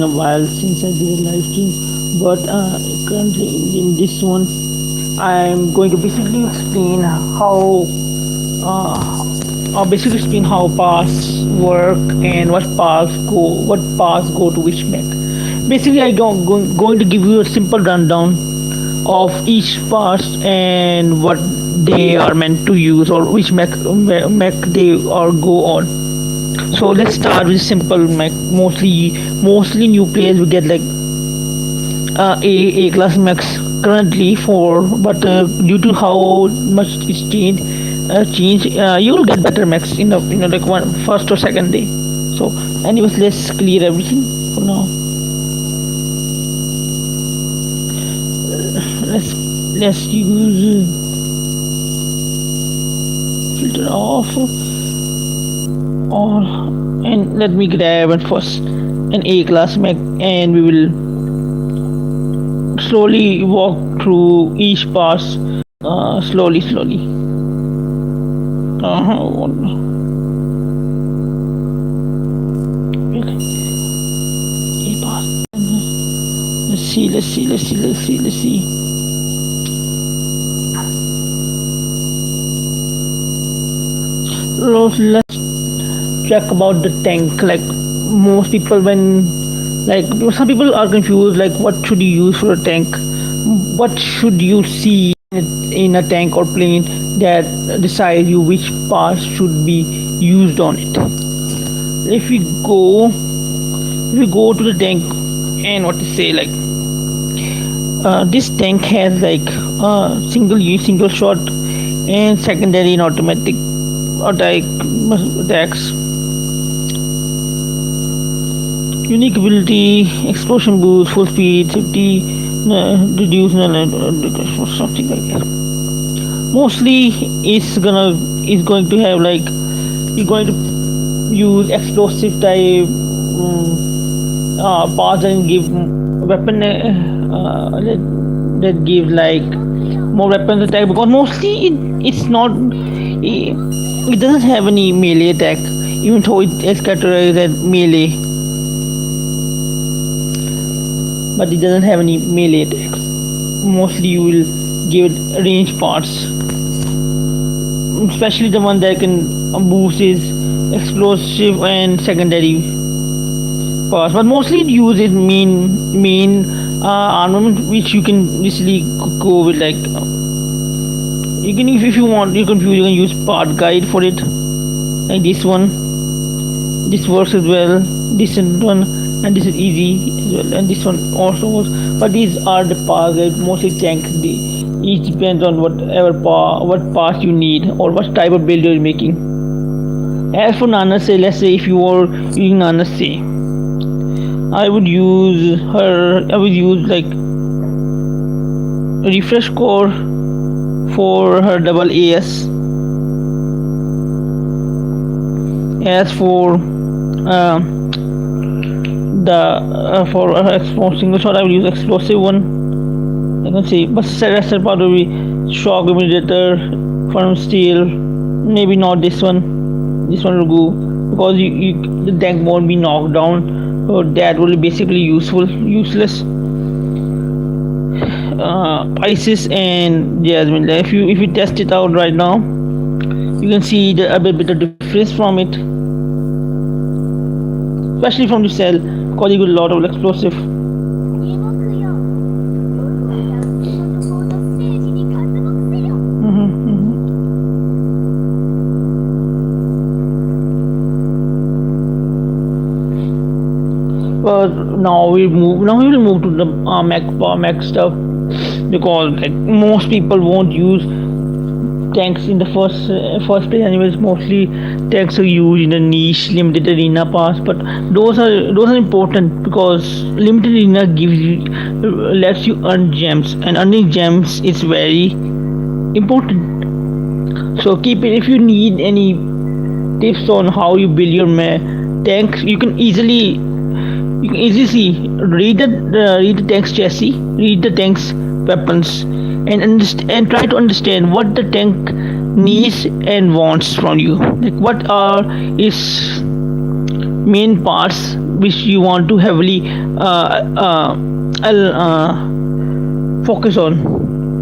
a while since I did a live stream, but currently in this one, I'm going to basically explain basically explain how paths work and what paths go to which mech. Basically, going to give you a simple rundown of each path and what they are meant to use or which mech they are go on. So let's start with simple mech. Mostly new players will get like A class mechs currently for, but due to how much it's changed, you will get better mechs in the like one first or second day. So anyways, let's clear everything for now. Let's use filter off or and let me grab it first an A class mech and we will slowly walk through each pass slowly. Uh-huh. A pass. Let's see. Let's check about the tank. Like most people, when like some people are confused, like what should you use for a tank? What should you see in a tank or plane that decides you which parts should be used on it? If we go to the tank and what to say like this tank has like single use, single shot, and secondary and automatic attacks. Unique ability, explosion boost, full speed, safety, reduce, something like that. Mostly, it's going to have like you're going to use explosive type parts and give weapon that give like more weapons attack because mostly it's not it doesn't have any melee attack even though it is categorized as melee, but it doesn't have any melee attacks. Mostly you will give it range parts, especially the one that can boost is explosive and secondary parts, but mostly it uses main armament which you can easily go with like you can if you want you can use part guide for it like this one. This works as well, this one, and this is easy as well, and this one also works, but these are the parts that mostly tank each depends on what parts you need or what type of build you're making. As for Nana say, let's say if you are using Nana say, I would use like refresh core for her double AS. As for for single shot, I will use explosive one. I can see, but rest part will be shock immediator, firm steel. Maybe not this one. This one will go because the tank won't be knocked down. So that will be basically useless. Isis and Jasmine. If you test it out right now, you can see a bit of difference from it, especially from the cell because you got a lot of explosive. But now we will move to the mech stuff because like most people won't use tanks in the first place. Anyways, mostly tanks are used in the niche limited arena pass, but those are important because limited arena lets you earn gems, and earning gems is very important. So keep it. If you need any tips on how you build your tanks, you can easily see read the tank's chassis, read the tank's weapons, and try to understand what the tank needs and wants from you. Like what are its main parts which you want to heavily focus on.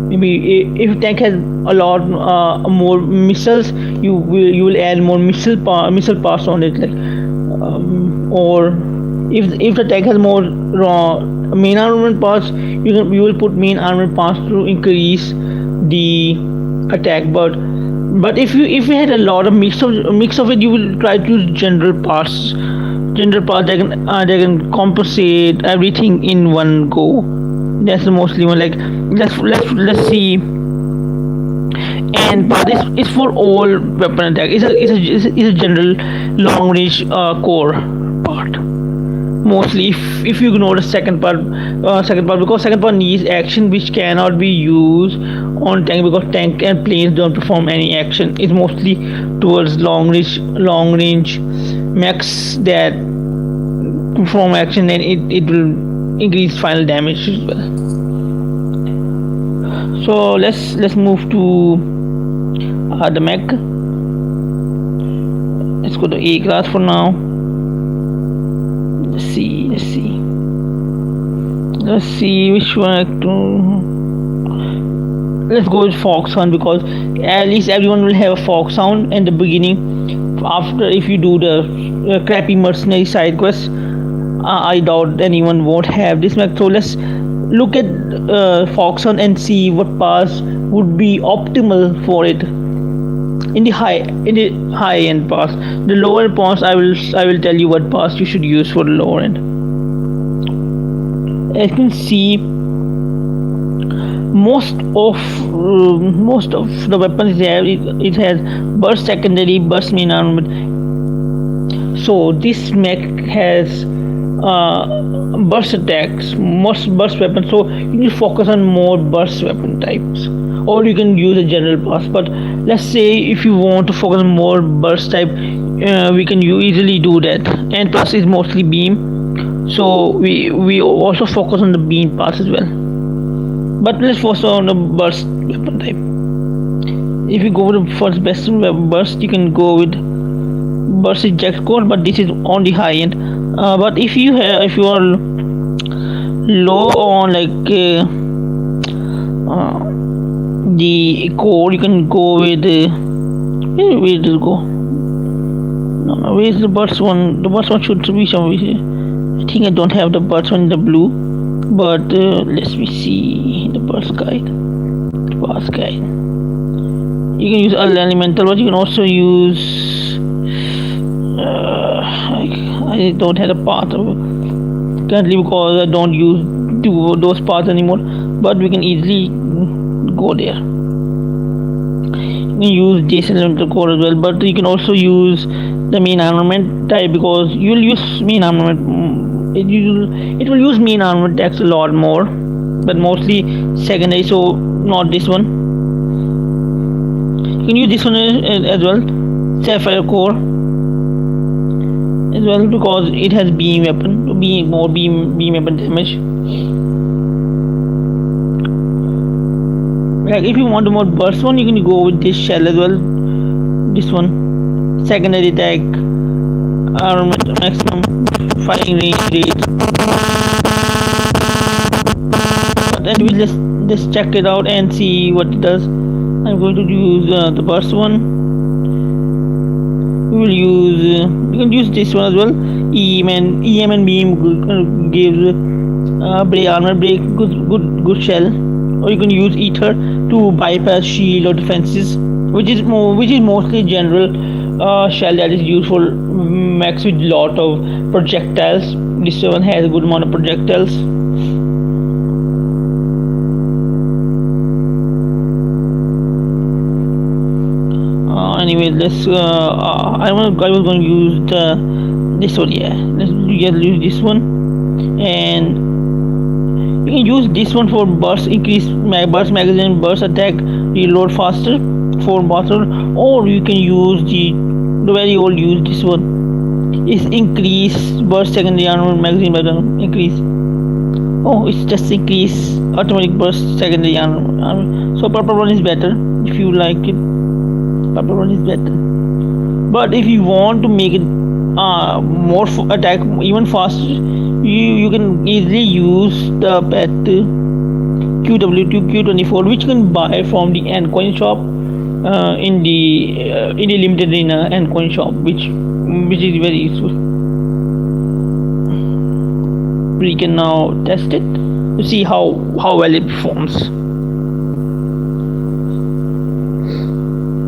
Maybe if tank has a lot more missiles, you will add more missile parts on it, like or if the tank has more main armament parts, you will put main armament parts to increase the attack. But if you had a lot of mix of it, you will try to use general parts that can compensate everything in one go. That's the mostly one. Like let's see. And part is for all weapon attack. It's a general long range core part. Mostly, if you ignore the second part, because second part needs action which cannot be used on tank, because tank and planes don't perform any action. It's mostly towards long range mechs that perform action, and it will increase final damage as well. So let's move to the mech. Let's go to A class for now. Let's see which one to. Let's go with Fox Sound, because at least everyone will have a Fox Sound in the beginning. After, if you do the crappy mercenary side quest, I doubt anyone won't have this mech. So let's look at Fox Sound and see what pass would be optimal for it. In the high end pass, the lower pass, I will tell you what pass you should use for the lower end. As you can see, most of the weapons it has burst secondary, burst main armament. So this mech has burst attacks, most burst weapons. So you need to focus on more burst weapon types, or you can use a general pass. But let's say if you want to focus on more burst type, we can easily do that. And plus is mostly beam, so we also focus on the beam pass as well. But let's focus on the burst weapon type. If you go with the first best burst, you can go with burst eject core, but this is on the high end. But if you are low on like the core, you can go with where does it go? No, where's the burst one? The burst one should be somewhere here. I think I don't have the burst one in the blue, but let me see the burst guide. Burst guide. You can use elemental, but you can also use. I don't have a path currently because I don't use those paths anymore. But we can easily go there. You can use Jason elemental core as well, but you can also use the main armament type, because you will use main armament. It will use main armament attacks a lot more, but mostly secondary. So not this one. You can use this one as well, sapphire core as well, because it has beam weapon, more beam weapon damage. Like if you want a more burst one, you can go with this shell as well. This one, secondary attack, armament maximum, firing range rate. But then we'll just check it out and see what it does. I'm going to use the burst one. We will use. You can use this one as well. EM and beam gives armor break, good shell. Or you can use ether to bypass shield or defenses, which is mostly general shell that is used for mechs with lot of projectiles. This one has a good amount of projectiles. Anyway, let's. I was going to use this one. Yeah, let's use this one, and you can use this one for burst, increase burst magazine, burst attack, reload faster for battle, or you can use the very old use this one. Is increase burst secondary armor magazine by the increase. Oh, it's just increase automatic burst secondary armor. So purple one is better if you like it. Purple one is better. But if you want to make it more attack even faster, you can easily use the pet QW2 Q24, which you can buy from the endcoin shop in the limited arena endcoin shop, which is very useful. We can now test it to see how well it performs.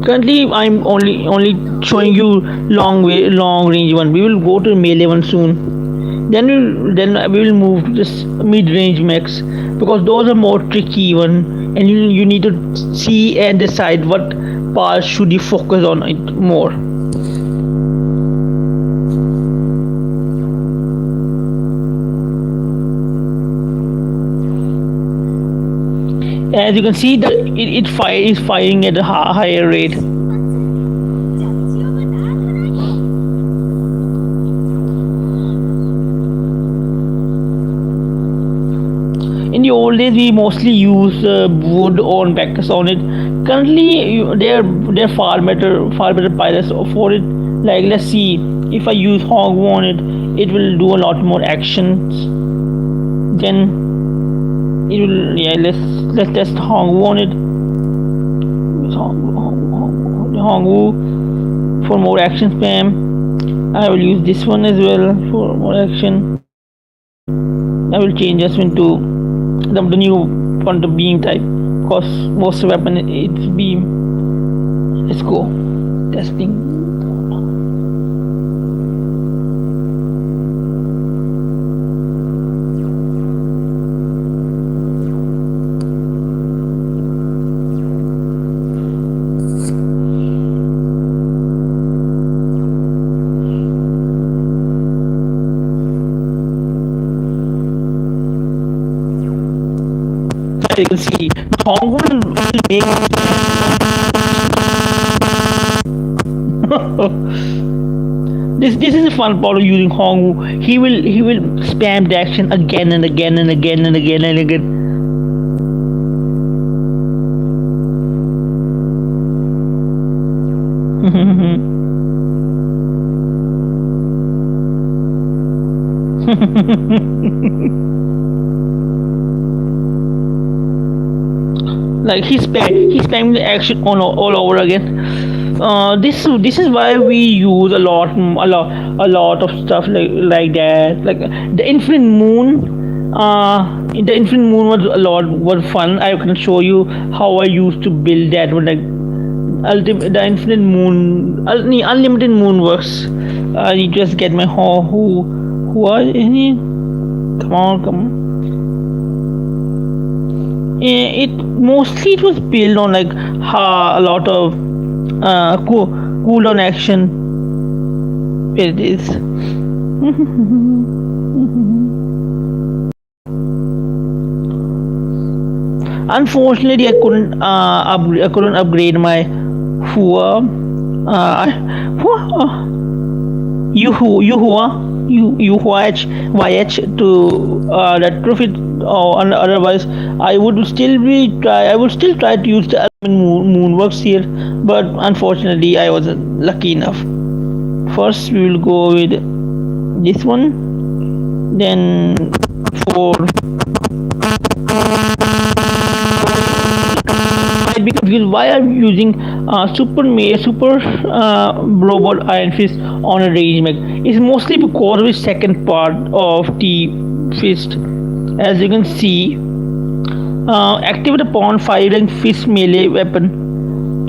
Currently, I'm only showing you long range one. We will go to melee one soon. Then we will move to this mid range mechs, because those are more tricky one, and you need to see and decide what parts should you focus on it more. As you can see, that it is firing at a higher rate. In the old days, we mostly use wood on Mechs on it. Currently, they're far better pilots for it. Like, let's see, if I use Hongwu on it, it will do a lot more actions. Then it will, yeah. Let's test Hongwu on it. Hongwu for more action spam. I will use this one as well for more action. I will change this one to the new one, the beam type, because most weapon it's beam. Let's go testing. You can see Hongwu will make this is a fun part of using Hongwu. He will spam the action again and again and again and again and again. Like he's spamming the action on all over again. This is why we use a lot of stuff like that. Like the Infinite Moon. The Infinite Moon was fun. I can show you how I used to build that one. Like the Infinite Moon, Unlimited Moon works. You just get my who are any? Come on. It mostly was built on like a lot of cooldown action. Here it is. Unfortunately, I couldn't upgrade my Hua. YH to retrofit, or otherwise I would still try to use the Moonworks here, but unfortunately I wasn't lucky enough. First we will go with this one, then for might be confused why I'm using super robot Iron Fist on a range mech. It's mostly because of the second part of the fist. As you can see, activate upon 5 rank fist melee weapon.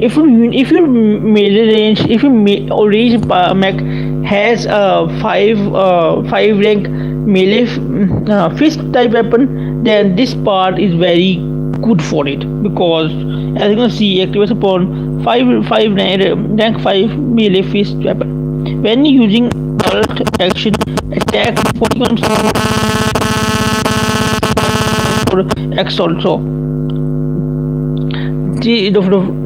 If your melee range, if your range mech has a 5 rank melee fist type weapon, then this part is very good for it, because as you can see, activates upon 5 rank 5 melee fist weapon. When using alt action, attack 41 X also.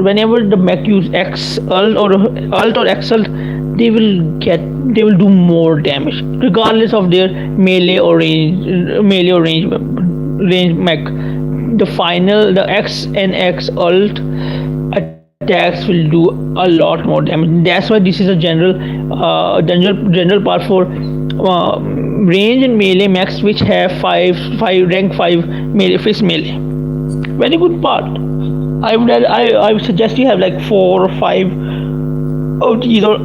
Whenever the mech use X alt or X alt, they will do more damage regardless of their melee or range mech. The X and X alt attacks will do a lot more damage. That's why this is a general part for range and melee mechs, which have five rank 5 melee fist melee. Very good part. I would suggest you have like 4 or 5 of these or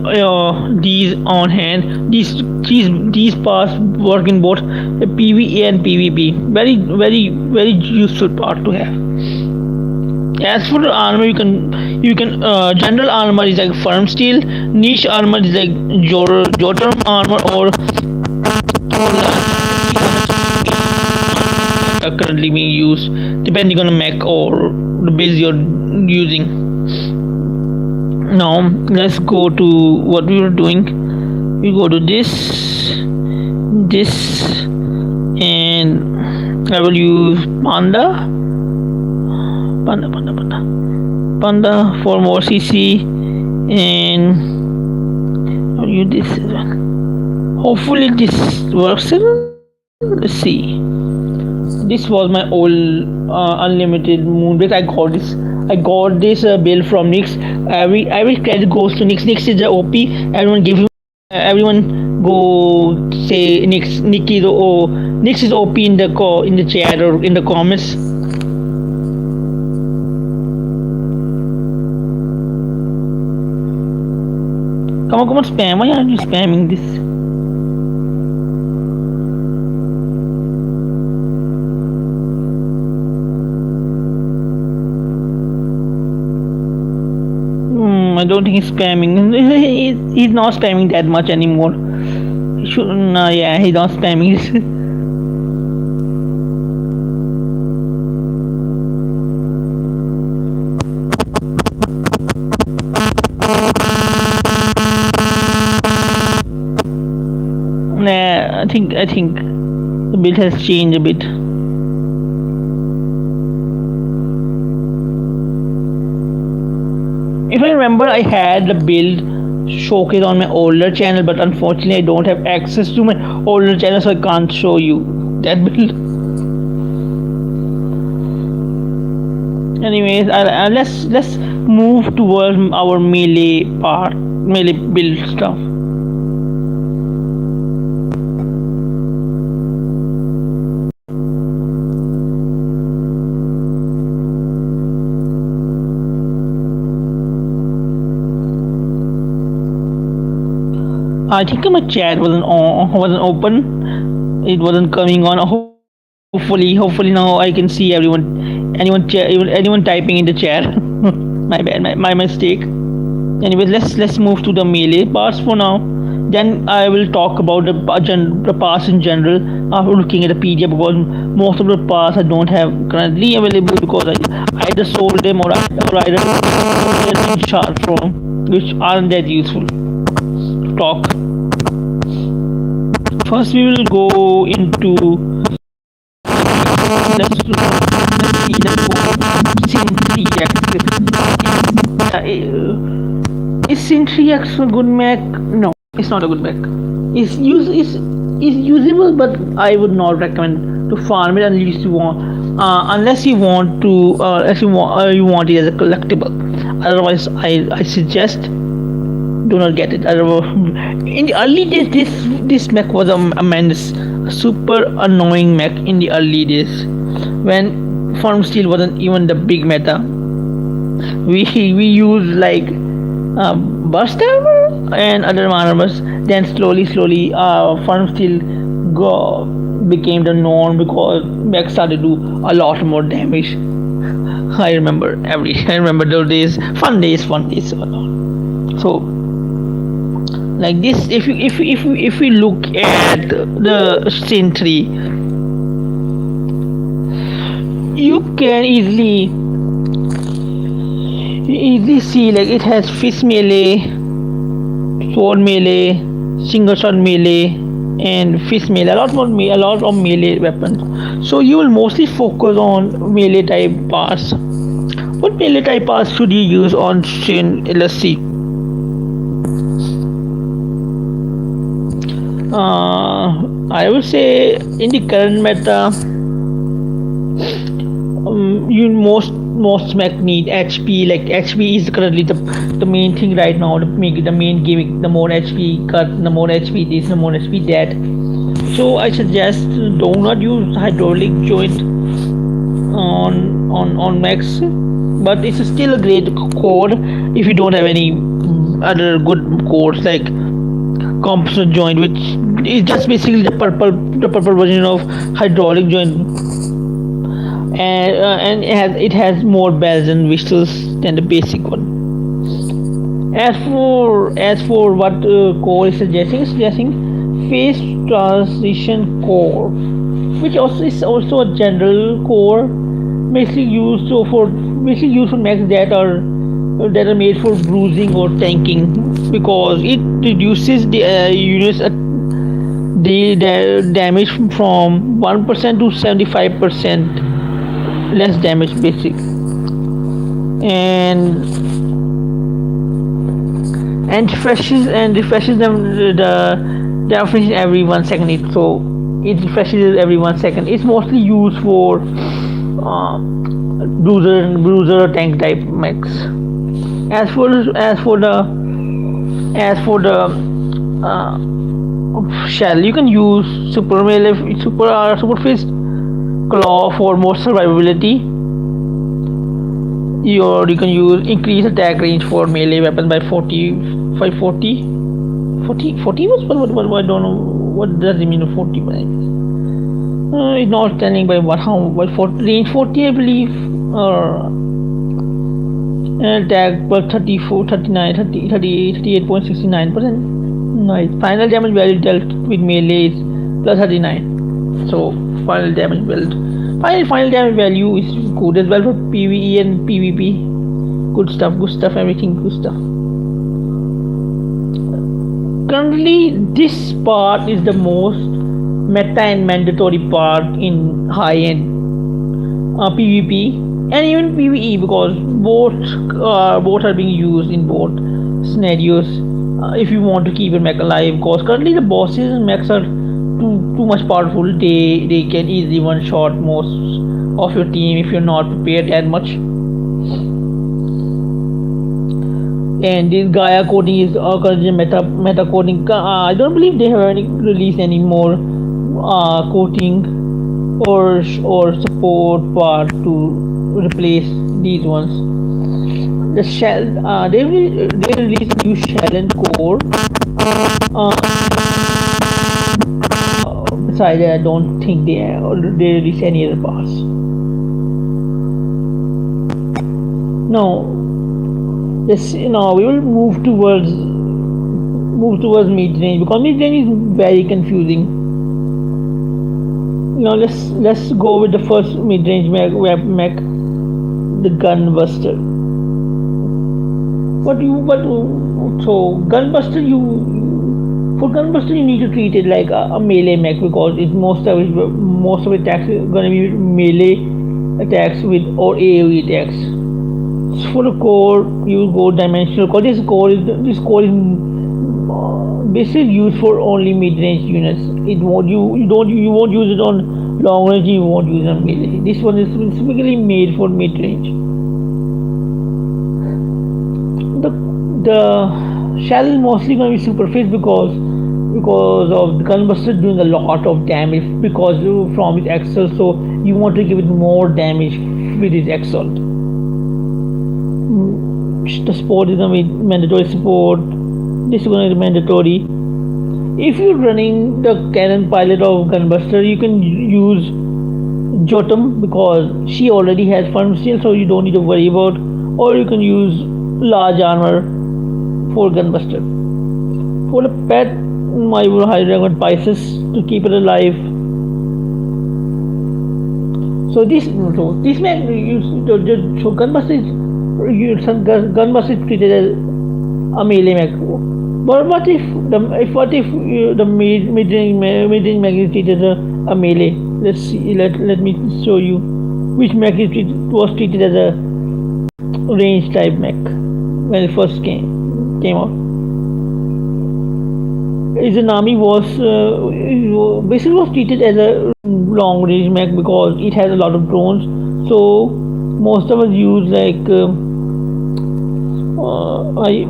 these on hand. These parts work in both PvE and PvP. Very useful part to have. As for the armor, you can general armor is like firm steel, niche armor is like Jotum armor or are currently being used depending on the mech or the base you're using. Now let's go to what we were doing. We go to this, and I will use Panda for more CC, and I'll use this one. Hopefully this works. Let's see. This was my old unlimited moonbreak. I got this build from Nyx. Every credit goes to Nyx. Nyx is the OP. Everyone go say Nyx is OP in the chat or in the comments. Come on, spam. Why aren't you spamming this? I don't think he's spamming. He's not spamming that much anymore. He should. No, yeah, he's not spamming. Nah, I think the build has changed a bit. If I remember, I had the build showcase on my older channel, but unfortunately I don't have access to my older channel, so I can't show you that build. Anyways, let's move towards our melee build stuff. I think my chat wasn't open. It wasn't coming on. Hopefully now I can see anyone typing in the chat. My bad, my mistake. Anyways, let's move to the melee parts for now. Then I will talk about the parts in general after looking at the PDF, because most of the parts I don't have currently available because I either sold them or either charged from, which aren't that useful. Talk. First, we will go into. Let's is Syntrix a good mech? No, it's not a good mech. It's usable, but I would not recommend to farm it unless you want you want it as a collectible. Otherwise, I suggest do not get it. In the early days, this mech was a menace, a super annoying mech in the early days when farm steel wasn't even the big meta. We used like burst armor and other armors. Then slowly farm steel became the norm because mech started to do a lot more damage. I remember those days, fun days. So like this, if we look at the Sentry, you can easily see like it has fist melee, sword melee, single shot melee, and fist melee. A lot of melee weapons. So you will mostly focus on melee type parts. What melee type parts should you use on Shin? Let's see. I would say in the current meta, most mech need HP. Like HP is currently the main thing right now. The main gimmick. The more HP cut, the more HP this, the more HP that. So I suggest do not use hydraulic joint on Mechs, but it's still a great core if you don't have any other good cores like composite joint, which is just basically the purple version of hydraulic joint, and it has more bells and whistles than the basic one. As for what core is suggesting phase transition core, which also is also a general core, basically used for mechs that are made for bruising or tanking, because it reduces the units the damage from 1% to 75% less damage basic, and refreshes them the refreshes every 1 second. It refreshes every 1 second. It's mostly used for bruiser or tank type mechs. As for the shell, you can use super fist claw for more survivability. You can use increase attack range for melee weapon by 40 what I don't know what does it mean 40, but it's not telling by what 40 range 40 I believe, or attack plus 34 39 30 38 38.69%. Nice. Final damage value dealt with melee is plus 39. So final damage build. Final damage value is good as well for PvE and PvP. Good stuff, everything good stuff. Currently, this part is the most meta and mandatory part in high-end PvP and even PvE, because both are being used in both scenarios. If you want to keep your mech alive, because currently the bosses and mechs are too much powerful. They can easily one shot most of your team if you're not prepared that much. And this Gaia coding is currently meta coding. I don't believe they have released any more coding or support part to replace these ones. The shell, they released new shell and core. Besides, I don't think they release any other parts. No. We will move towards mid range, because mid range is very confusing. Let's go with the first mid range mech, the Gunbuster. So Gunbuster, for Gunbuster you need to treat it like a melee mech, because it's most of its attacks are gonna be melee attacks with or AoE attacks. For the core, you go dimensional core. This core is basically used for only mid-range units. You won't use it on long range. You won't use it on melee. This one is specifically made for mid-range. The shell is mostly going to be super fast because of the Gunbuster doing a lot of damage because from its axle. So you want to give it more damage with its axle. The support is going to be mandatory support. This is going to be mandatory. If you're running the cannon pilot of Gunbuster, you can use Jotum because she already has firm steel, so you don't need to worry about. Or you can use large armor for Gunbuster. For the pet, I will highly recommend Pisces to keep it alive. So Gunbuster is treated as a melee mech. But what if the mid-range mech is treated as a melee? Let's see. Let me show you which mech was treated as a range type mech when it first came out. Izanami was basically treated as a long range mech because it has a lot of drones. So most of us use like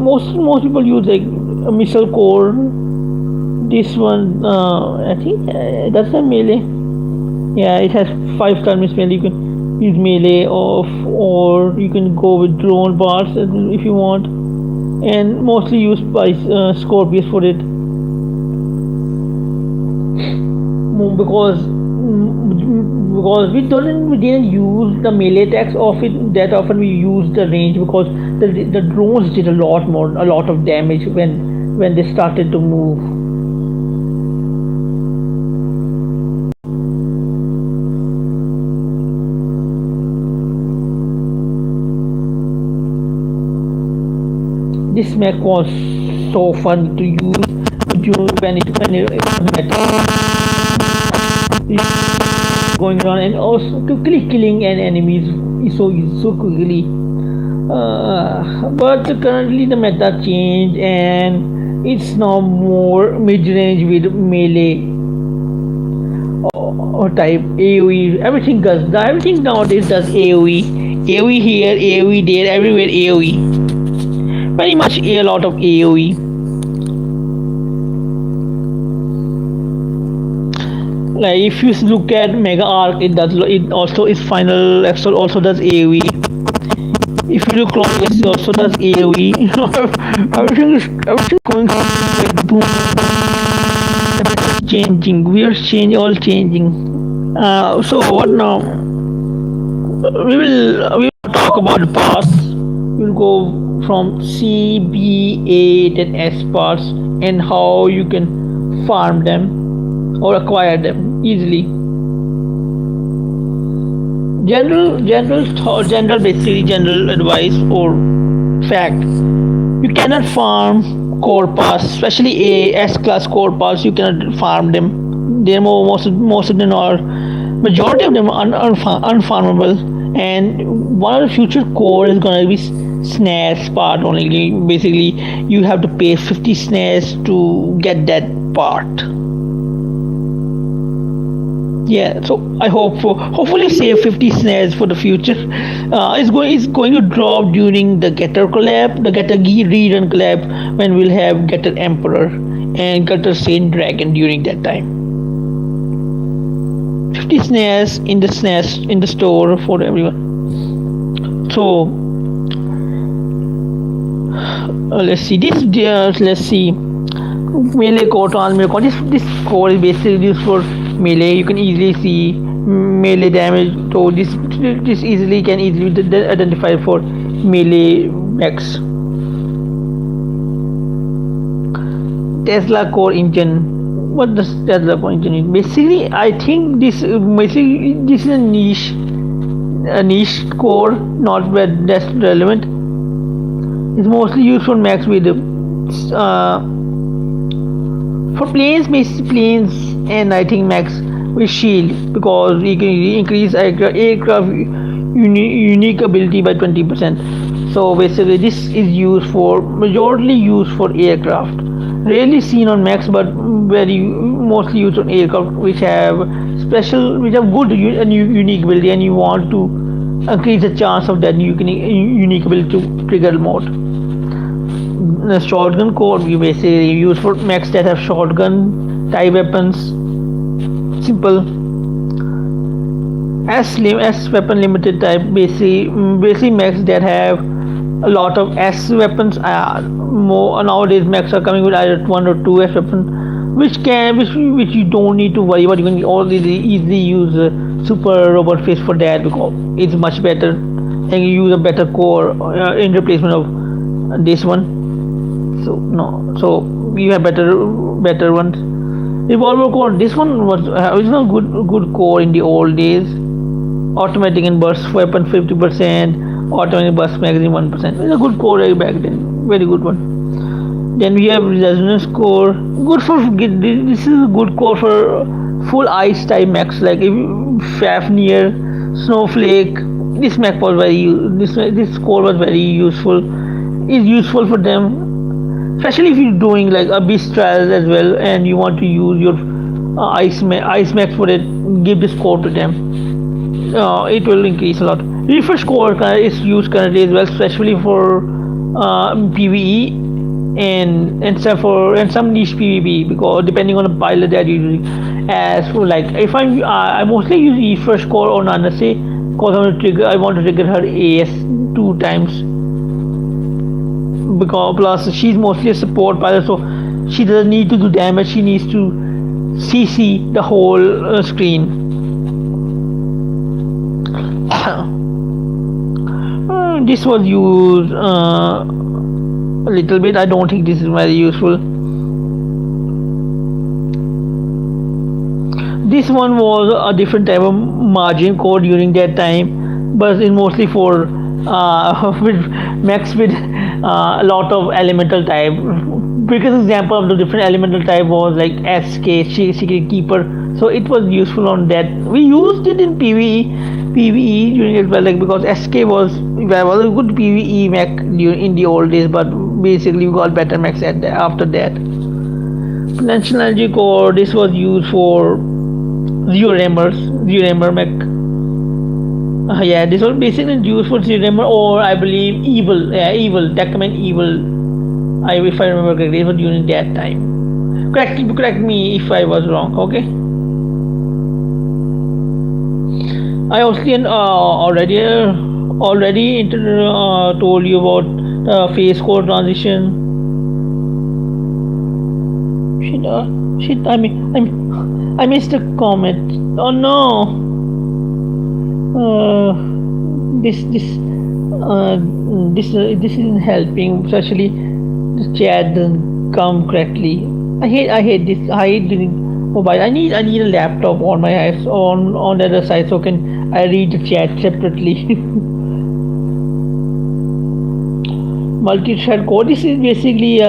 most people use like a missile core. This one, I think that's a melee. Yeah, it has 5-star melee. You can use melee or you can go with drone parts if you want, and mostly used by Scorpius for it. Because we didn't use the melee attacks of it that often. We used the range because the drones did a lot of damage when they started to move. This mech was so fun to use when it going around and also quickly killing an enemies so quickly. But currently the meta changed and it's now more mid-range with melee or type AoE. Everything nowadays does AoE. AoE here, AoE there, everywhere AoE. Very much a lot of AoE. Like if you look at Mega Arc, it also its final episode also does AoE. If you look close, it also does AoE. Everything going like boom. Changing. We are all changing. So what now? We will talk about the parts. We'll go from C, B, A, then S parts and how you can farm them or acquire them easily. General advice or fact: you cannot farm core parts, especially A S class core parts. You cannot farm them. They're most of them are majority of them are unfarmable. And one of the future core is gonna be snares part only. Basically, you have to pay 50 snares to get that part. Yeah, so I hopefully save 50 snares for the future. It's going to drop during the Getter collab, the Getter rerun collab, when we'll have Getter Emperor and Getter Saint Dragon during that time. 50 snares in the store for everyone. So let's see let's see melee core transmitter core. This core is basically used for melee. You can easily see melee damage, so this easily identify for melee mechs. Tesla core engine. What does Tesla core engine is? Basically, I think this is a niche core, not that's relevant. It's mostly used for mechs with for planes, and I think mechs with shield, because you can increase aircraft unique ability by 20%. So basically, this is majorly used for aircraft. Rarely seen on mechs, but mostly used on aircraft which have good and unique ability, and you want to increase the chance of that unique ability to trigger mode. The shotgun core we basically use for mechs that have shotgun type weapons. Simple. S weapon limited type, basically mechs that have a lot of S weapons. More nowadays mechs are coming with either 1 or 2 S weapon, which you don't need to worry about. You can easily use super robot fist for that, because it's much better, and you use a better core in replacement of this one. So you have better ones. Revolver core. This one was original good core in the old days. Automatic and burst weapon 50%. Automatic burst magazine 1%. It's a good core back then. Very good one. Then we have resonance core. This is a good core for full ice type mechs like Fafnir, Snowflake. This mech was this core was very useful. It's useful for them, especially if you're doing like abyss trials as well, and you want to use your ice mech for it. Give this core to them. It will increase a lot. Refresh core is used currently as well, especially for PVE and some for and some niche PvP because depending on the pilot that you're using. As for like if I mostly use refresh core on Anase because I want to trigger her AS 2 times because plus she's mostly a support pilot, so she doesn't need to do damage. She needs to CC the whole screen. This was used a little bit. I don't think this is very useful. This one was a different type of margin code during that time, but it's mostly for with Mechs with a lot of elemental type. Biggest example of the different elemental type was like SK Secret Keeper. So it was useful on that. We used it in PVE during it well, like because SK was a good PVE mech in the old days, but basically we got better mechs after that. Potential energy core. This was used for zero rammer mech. Yeah, this was basically used for zero rammer or I believe evil. Yeah, evil. Deckman evil. If I remember correctly, it was during that time. Correct me if I was wrong. Okay. I also already told you about phase core transition. Shit! I missed a comment. Oh no! This isn't helping. Especially the chat doesn't come correctly. I hate this. I hate doing mobile. I need a laptop on my house on the other side so I read the chat separately. Multi-thread code. This is basically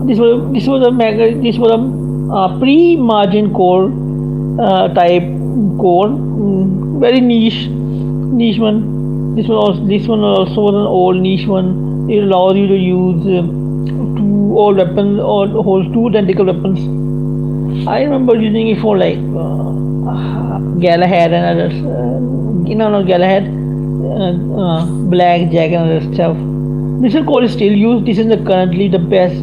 this was a pre-margin core type core, very niche one. This one also was an old niche one. It allows you to use two old weapons or holds two identical weapons. I remember using it for like Galahad and others. Not Galahad, Blackjack and other stuff. This core is still used. This is currently the best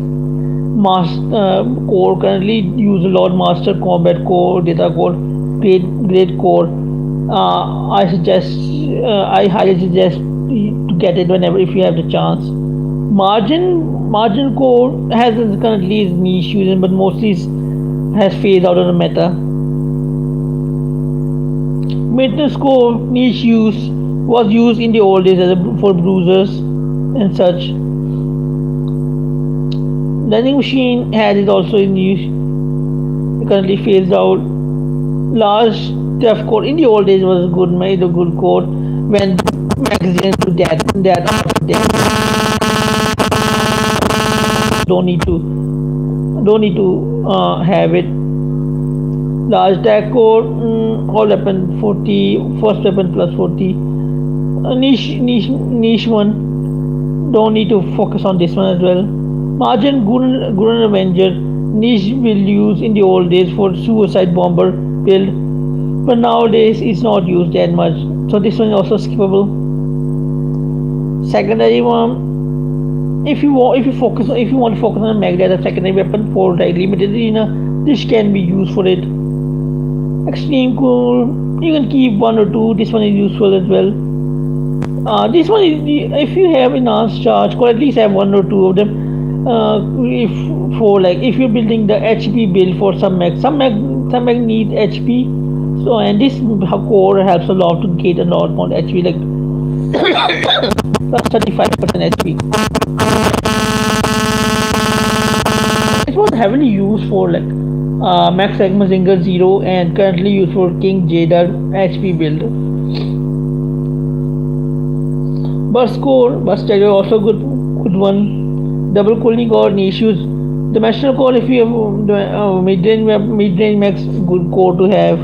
core currently used. Lord Master Combat Core, Data Core, Great Core. I highly suggest to get it whenever if you have the chance. Margin core has currently is niche using, but mostly has phased out of the meta. Maintenance core niche use was used in the old days for bruisers and such. Learning machine has it also in use. Currently phased out. Large depth core in the old days was a good core when magazine to that don't need to have it. Large attack core, all weapon 40, first weapon plus 40. Niche one. Don't need to focus on this one as well. Margin Gurren Avenger niche will use in the old days for suicide bomber build, but nowadays it's not used that much. So this one is also skippable. Secondary one, if you want to focus on a mech as a secondary weapon for like limited arena, this can be used for it. Extreme cool, you can keep one or two. This one is useful as well. This one is if you have enhanced charge, or at least have one or two of them. If you're building the HP build for some mech need HP. So and this core helps a lot to get a lot more HP, like plus 35% HP. It was heavily used for like Max Sigma 0 and currently used for King Jadar HP build. Burst stereo also good one. Double cooling or issues. The master core if you have mid-range max, good core to have.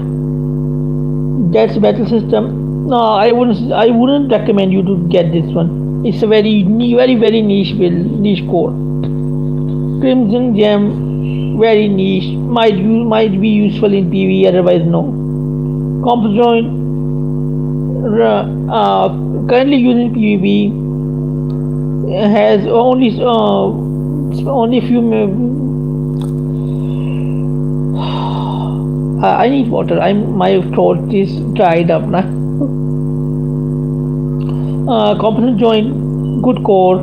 That's battle system. No, I wouldn't recommend you to get this one. It's a very niche build, niche core. Crimson Gem, very niche. Might be useful in PvE, otherwise no. Comp joint, currently using PvP has only few. I need water. My throat is dried up now. Competent join, good core.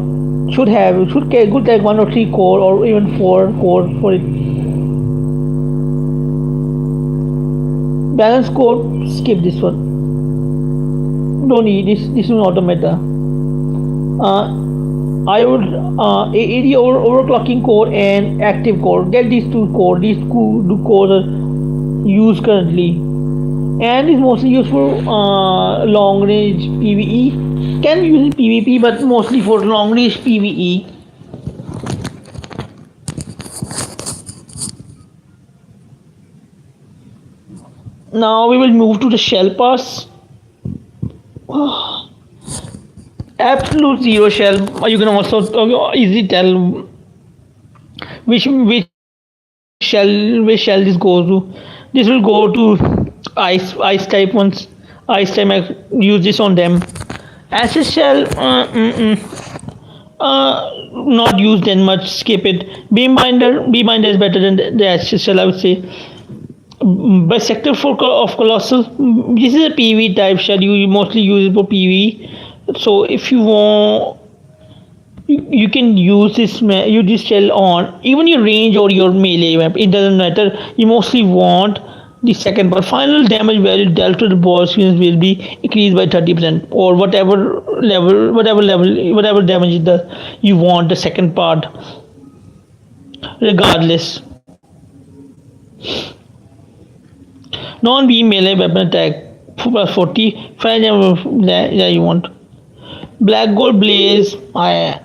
Should get good like 1 or 3 core or even 4 core for it. Balance core. Skip this one. Don't need this. This is automata. Uh, I would AD overclocking core and active core. Get these two core. These two cores are used currently, and is mostly used for long range PVE. Can be used in PvP, but mostly for long range PVE. Now we will move to the shell pass. Absolute zero shell. You can also easily tell which shell this goes to. This will go to ice type ones. Ice type, I use this on them. Acid shell, not used that much. Skip it. Beam binder is better than the acid shell, I would say. Bisector of colossal. This is a PV type shell. You mostly use it for PV. So if you want, you can use this shell on even your range or your melee map. It doesn't matter. You mostly want the second part. Final damage value dealt to the boss units will be increased by 30% or whatever damage it does. You want the second part regardless. Non-beam melee weapon attack plus 40. Fire yeah, you want. Black gold blaze. I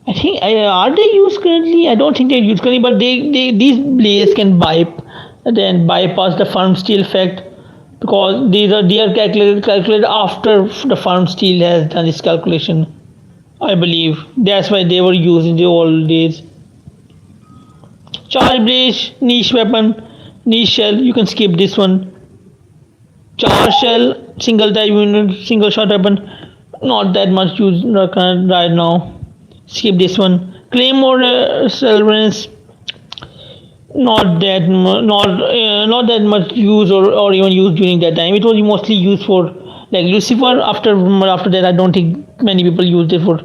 think are they used currently? I don't think they're used currently, but these blades can bypass the farm steel effect because they are calculated after the farm steel has done this calculation. I believe that's why they were used in the old days. Charge blaze, niche weapon, niche shell. You can skip this one. Charge shell, single type unit, single shot weapon. Not that much use right now. Skip this one. Claymore Celebrance. Not that much use or even used during that time. It was mostly used for like Lucifer. After that, I don't think many people used it for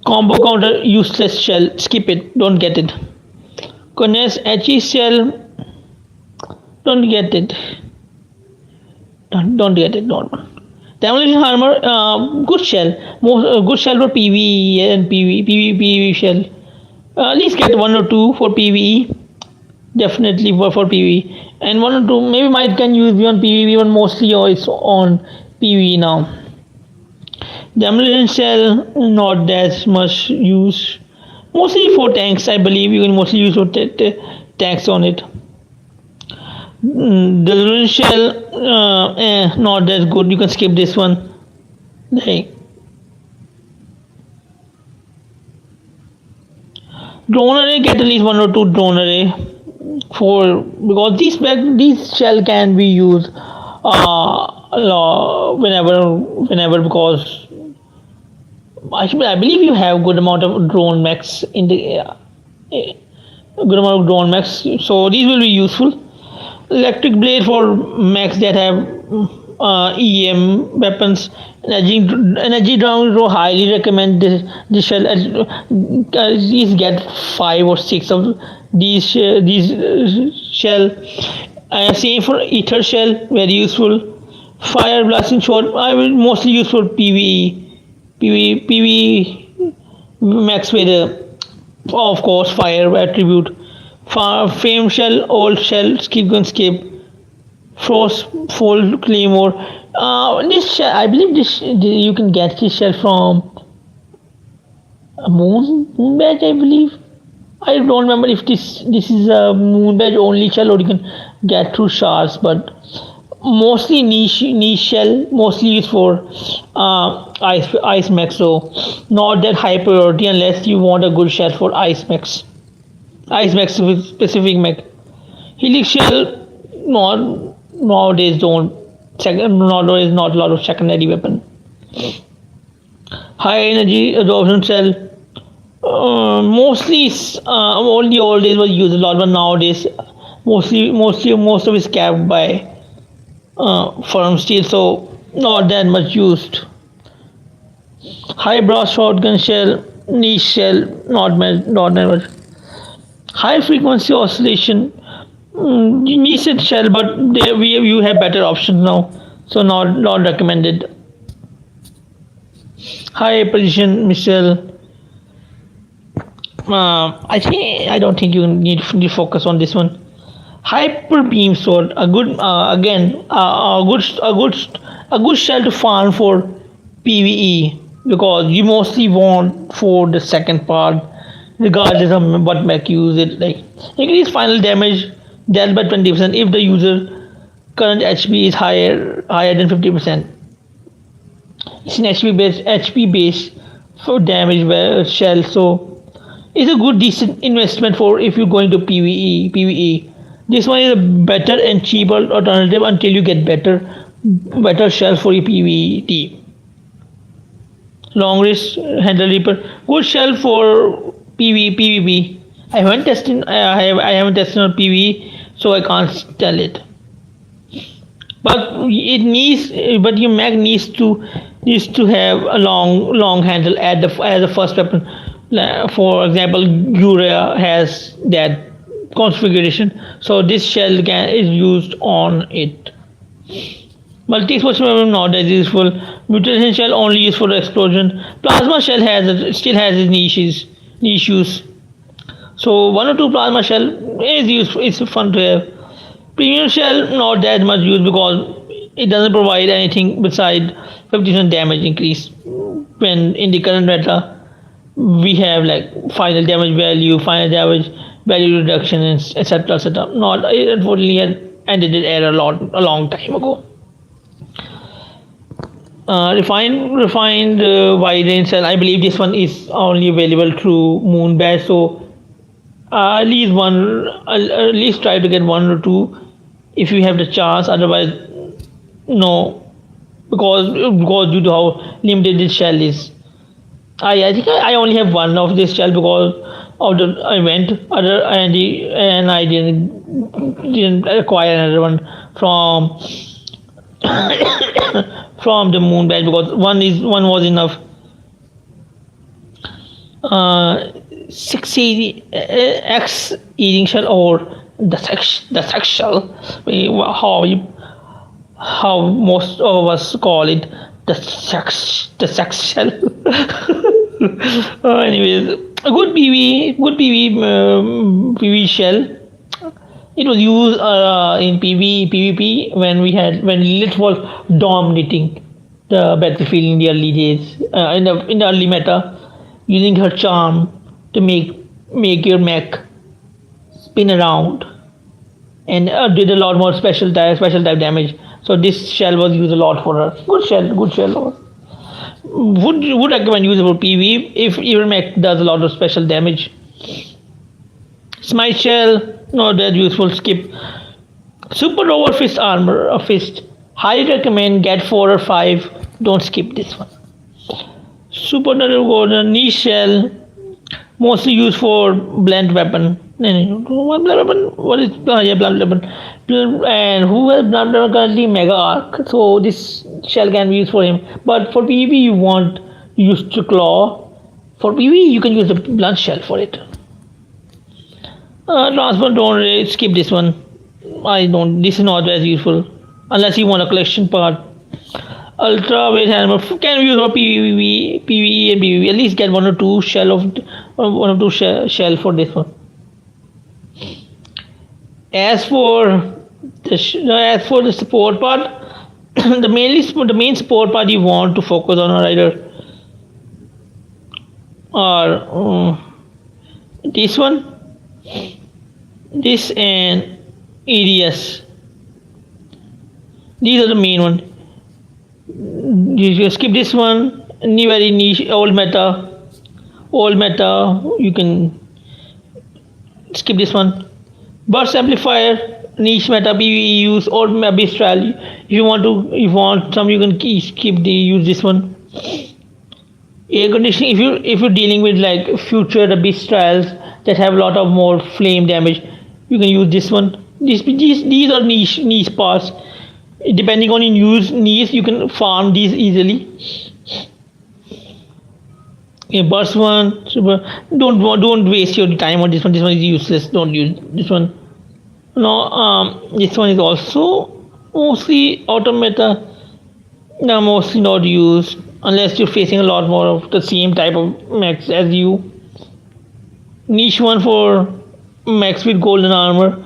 combo counter. Useless shell. Skip it. Don't get it. Connect HE shell. Don't get it. Don't get it. Don't. Demolition armor, good shell. Good shell for PvE and PvE shell. At least get 1 or 2 for PvE. Definitely for PvE. And 1 or 2 maybe might can use beyond PvE, but mostly it's on PvE now. Demolition shell, not that much use. Mostly for tanks, I believe. You can mostly use for tanks on it. The Lune shell, not that good. You can skip this one. Like drone array, get at least 1 or 2 drone array for because these shell can be used whenever because I believe you have good amount of drone mechs in the good amount of drone mechs, so these will be useful. Electric blade for mechs that have EM weapons. Energy down row highly recommend this shell. At least get 5 or 6 of these shell. Same for ether shell, very useful. Fire blasting shot, I will mostly use for PvE mechs with of course fire attribute. Fame shell, old shell, skip. Frost fold claymore. This shell, I believe you can get this shell from a moon badge. I believe. I don't remember if this is a moon badge only shell or you can get through shards, but mostly niche shell, mostly used for ice mech. So not that high priority unless you want a good shell for ice mechs. Ice mech specific mech. Helix shell, not nowadays don't Second, not is not a lot of secondary weapon. High energy absorption cell. Mostly, only old days was used a lot, but nowadays, most of it is capped by firm steel, so not that much used. High brass shotgun shell, niche shell, not that much. High frequency oscillation, niche shell, but you have better options now, so not recommended. High precision missile. I don't think you need to focus on this one. Hyper beam sword, a good again a good shell to farm for PVE, because you mostly want for the second part, regardless of what mech you use it. Like increase final damage dealt by 20% if the user current HP is higher than 50%. It's an HP base for damage shell, so it's a good decent investment for if you're going to PVE. This one is a better and cheaper alternative until you get better shell for your PVE. Long wrist handle reaper, good shell for PvP. I haven't tested. I haven't tested on PvE, so I can't tell it. But it needs. But your mech needs to have a long handle at the first weapon. For example, Urea has that configuration, so this shell is used on it. Multi-explosion weapon not as useful. Mutation shell only used for the explosion. Plasma shell still has its niche use. So one or two plasma shell is useful. It's fun to have. Premium shell not that much use because it doesn't provide anything beside 50% damage increase. When in the current meta we have like final damage value reduction, etc. Not unfortunately had ended it a long time ago. Refined wide range cell. I believe this one is only available through Moon Badge, so at least try to get one or two if you have the chance. Otherwise, no, because due to how limited this shell is. I think I only have one of this shell because of the event. And I didn't acquire another one from from the moon badge because one was enough. 680 X eating shell or the sex shell, how most of us call it, the sex shell. Anyways, a good PV shell. It was used in PvP when Lilith was dominating the battlefield in the early days, in the early meta, using her charm to make your mech spin around and did a lot more special type damage. So this shell was used a lot for her. Good shell. Would recommend use it for PvE if your mech does a lot of special damage. Smite shell, not that useful. Skip. Super over fist armor, a fist. Highly recommend get 4 or 5. Don't skip this one. Super golden niche shell, mostly used for blunt weapon. What weapon? What is blunt weapon? And who has blunt weapon currently? Mega arc. So this shell can be used for him. But for PvP you want use to claw. For PvE you can use the blunt shell for it. Transfer, don't skip this one. This is not as useful unless you want a collection part. Ultra weight hammer can be used for PvE and PvP. At least get one or two shell for this one. As for the support part, the main support part you want to focus on are this one. This and EDS. These are the main one. You skip this one. Very niche, old meta. You can skip this one. Burst amplifier. niche meta PvE use or maybe style. If you want some, you can keep the use this one. Air conditioning. If you're dealing with like future beast trials that have a lot of more flame damage, you can use this one. These are niche parts. Depending on your use niche, you can farm these easily. Yeah, burst one. Super. Don't waste your time on this one. This one is useless. Don't use this one. No, this one is also mostly automata. No, mostly not used unless you're facing a lot more of the same type of mechs as you. Niche one for mechs with golden armor.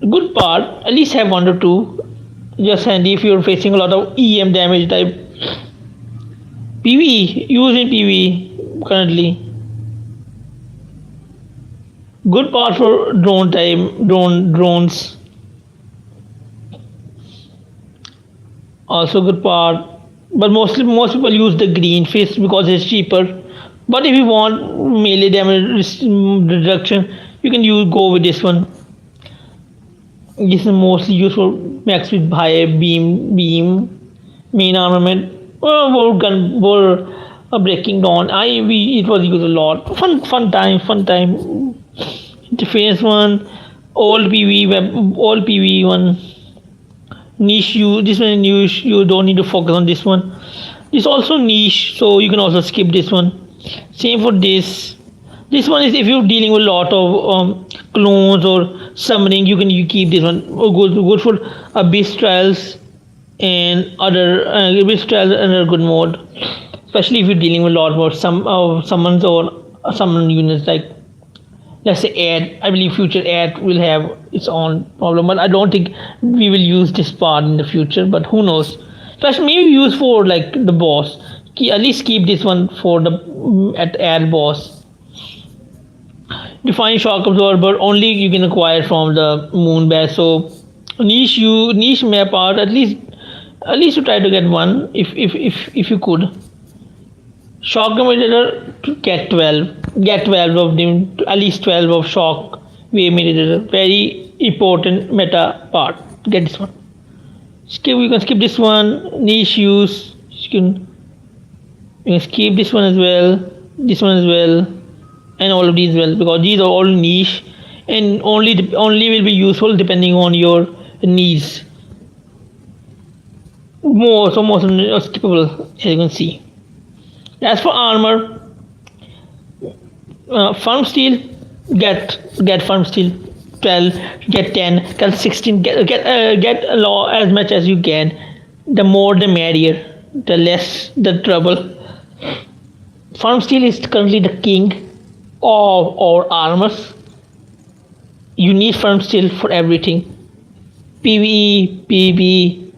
Good part, at least have one or two. Just handy if you're facing a lot of EM damage type. PvE, using PvE currently. Good part for drones. Also good part, but most people use the green fist because it's cheaper. But if you want melee damage reduction, you can go with this one. This is mostly used for max with high beam, main armament, or gun, or breaking down. It was used a lot. Fun time. Interface one, all PV one. Niche this one is niche. You don't need to focus on this one. It's also niche, so you can also skip this one. Same for this. This one is if you're dealing with a lot of clones or summoning, you keep this one. Good for beast trials and other beast trials and other good mode. Especially if you're dealing with a lot more summons or summon units like, let's say, ad. I believe future ad will have its own problem, but I don't think we will use this part in the future. But who knows? Especially maybe use for like the boss. At least keep this one for the at ad boss. Define shock absorber only you can acquire from the moon base. So niche map part, at least you try to get one if you could. Shock imitator to get 12 of them, at least 12 of shock wave imitator. Very important meta part. Get this one. You can skip this one. Niche use. You can skip this one as well. This one as well. And all of these well, because these are all niche and only will be useful depending on your needs. Most are skippable, as you can see. As for armor, firm steel, get firm steel 12, get 10, get 16, get as much as you can. The more the merrier, the less the trouble. Firm steel is currently the king of our armors. You need firm steel for everything. PvE, PvP,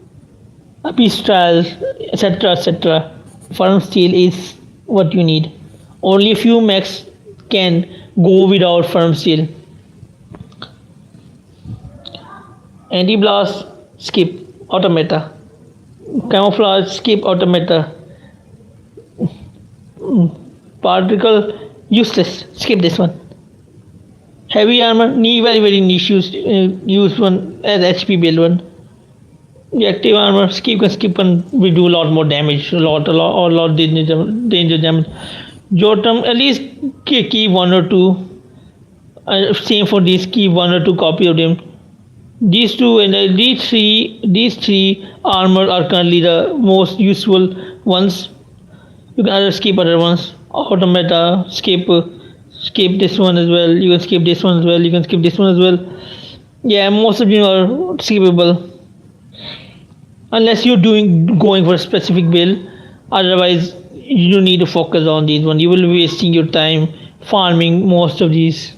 pistols, etc. Firm steel is what you need. Only a few mechs can go without firm steel. Anti-blast, skip, automata. Camouflage, skip, automata. Particle, useless, skip this one. Heavy armor, very niche use one as HP build one. The active armor, skip and we do a lot more damage, a lot danger damage. Jotum, at least keep one or two. Same for these, keep one or two copy of them. These two and these three armor are currently the most useful ones. You can either skip other ones. Automata, skip this one as well. You can skip this one as well. You can skip this one as well. Yeah, most of them are skippable. Unless you're going for a specific build. Otherwise, you need to focus on these ones. You will be wasting your time farming most of these.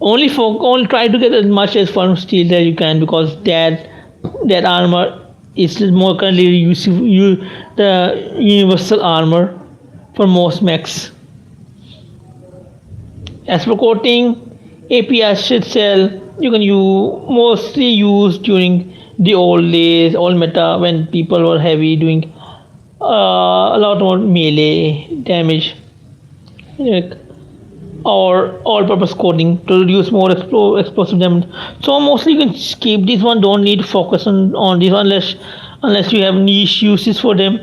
Only try to get as much as firm steel that you can, because that armor is more currently the universal armor for most mechs. As for coating, API shit cell you can mostly use during the old days, old meta, when people were heavy doing a lot more melee damage. or all-purpose coating to reduce more explosive damage. So mostly you can skip this one. Don't need to focus on this one unless you have niche uses for them,